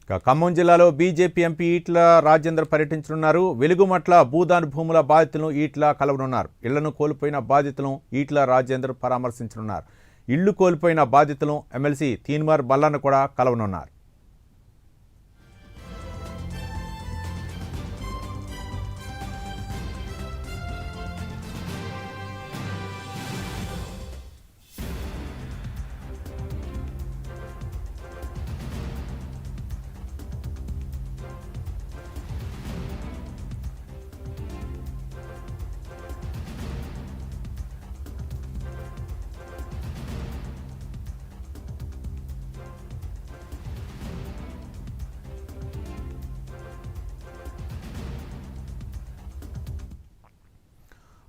ఖమ్మం జిల్లాలో BJP MP ఈట్ల Rajender పర్యటించనున్నారు. వెలుగుమట్ల భూదాన్ భూముల బాధితులను ఈట్ల కలవనున్నారు. ఇళ్లను కోల్పోయిన బాధితులను ఈట్ల రాజేందర్ పరామర్శించనున్నారు. ఇళ్లు కోల్పోయిన బాధితులను ఎమ్మెల్సీ తీన్మార్ మల్లన్న కూడా కలవనున్నారు.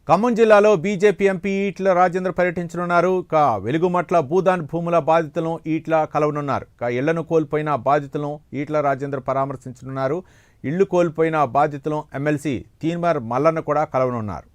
ఖమ్మం జిల్లాలో బీజేపీ ఎంపీ ఈట్ల రాజేందర్ పర్యటించనున్నారు. వెలుగుమట్ల భూదాన్ భూముల బాధితులను ఈట్ల కలవనున్నారు. ఇళ్లను కోల్పోయిన బాధితులను ఈట్ల రాజేందర్ పరామర్శించనున్నారు. ఇళ్లు కోల్పోయిన బాధితులను ఎమ్మెల్సీ తీన్మార్ మల్లన్న కూడా కలవనున్నారు.